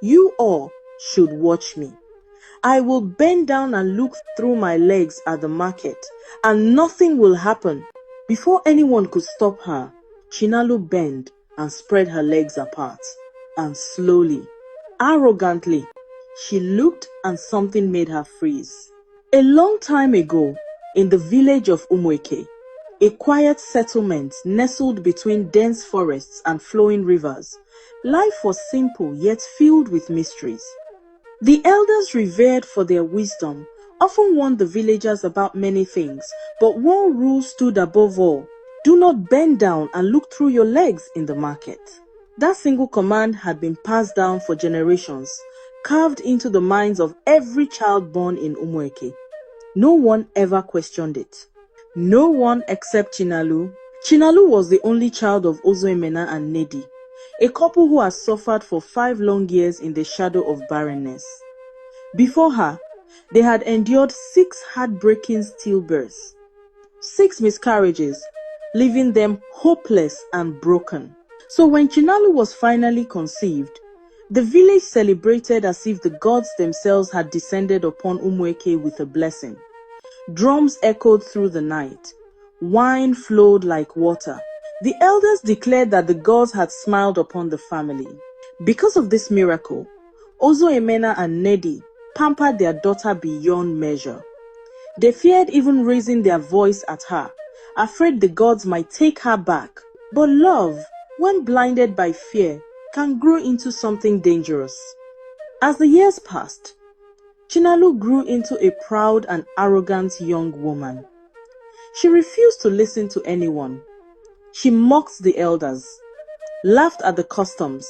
You all should watch me. I will bend down and look through my legs at the market, and nothing will happen." Before anyone could stop her, Chinalu bent and spread her legs apart, and slowly, arrogantly, she looked and something made her freeze. A long time ago, in the village of Umueke, a quiet settlement nestled between dense forests and flowing rivers, life was simple yet filled with mysteries. The elders, revered for their wisdom, often warned the villagers about many things, but one rule stood above all: do not bend down and look through your legs in the market. That single command had been passed down for generations, carved into the minds of every child born in Umueke. No one ever questioned it. No one except Chinalu. Chinalu was the only child of Ozoemena and Nedi, a couple who had suffered for 5 long years in the shadow of barrenness. Before her, they had endured 6 heartbreaking stillbirths, 6 miscarriages, leaving them hopeless and broken. So when Chinalu was finally conceived, the village celebrated as if the gods themselves had descended upon Umueke with a blessing. Drums echoed through the night. Wine flowed like water. The elders declared that the gods had smiled upon the family. Because of this miracle, Ozoemena and Nedi pampered their daughter beyond measure. They feared even raising their voice at her, afraid the gods might take her back. But love, when blinded by fear, can grow into something dangerous. As the years passed, Chinalu grew into a proud and arrogant young woman. She refused to listen to anyone. She mocked the elders, laughed at the customs,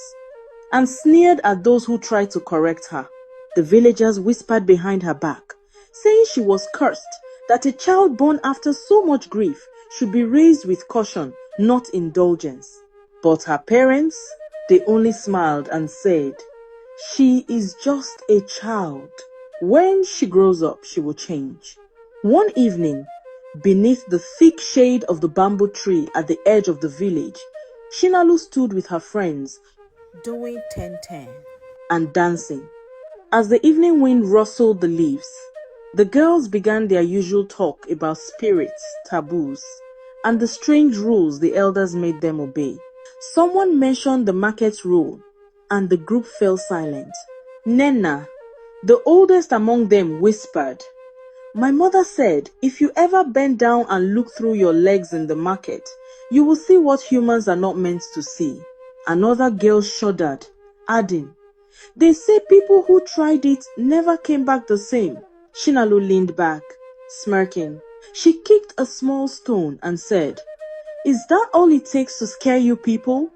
and sneered at those who tried to correct her. The villagers whispered behind her back, saying she was cursed, that a child born after so much grief should be raised with caution, not indulgence. But her parents, they only smiled and said, "She is just a child. When she grows up, she will change." One evening, beneath the thick shade of the bamboo tree at the edge of the village, Chinalu stood with her friends, doing 10-10 and dancing. As the evening wind rustled the leaves, the girls began their usual talk about spirits, taboos, and the strange rules the elders made them obey. Someone mentioned the market rule, and the group fell silent. Nena, the oldest among them, whispered, "My mother said, if you ever bend down and look through your legs in the market, you will see what humans are not meant to see." Another girl shuddered, adding, "They say people who tried it never came back the same." Chinalu leaned back, smirking. She kicked a small stone and said, "Is that all it takes to scare you people?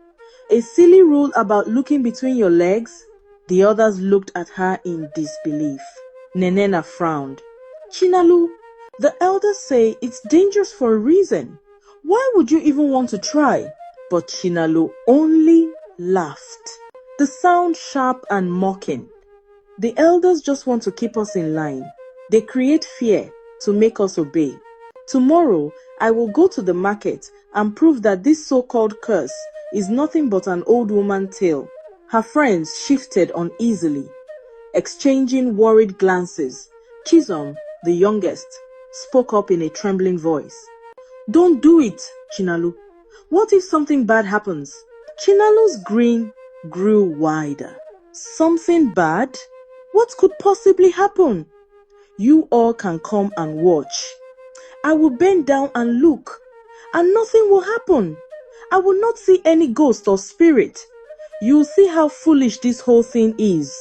A silly rule about looking between your legs?" The others looked at her in disbelief. Nenena frowned. "Chinalu, the elders say it's dangerous for a reason. Why would you even want to try?" But Chinalu only laughed, the sound sharp and mocking. "The elders just want to keep us in line. They create fear to make us obey. Tomorrow, I will go to the market and prove that this so-called curse is nothing but an old woman's tale." Her friends shifted uneasily, exchanging worried glances. Chisom, the youngest, spoke up in a trembling voice. "Don't do it, Chinalu. What if something bad happens?" Chinalu's grin grew wider. "Something bad? What could possibly happen? You all can come and watch. I will bend down and look, and nothing will happen. I will not see any ghost or spirit. You'll see how foolish this whole thing is."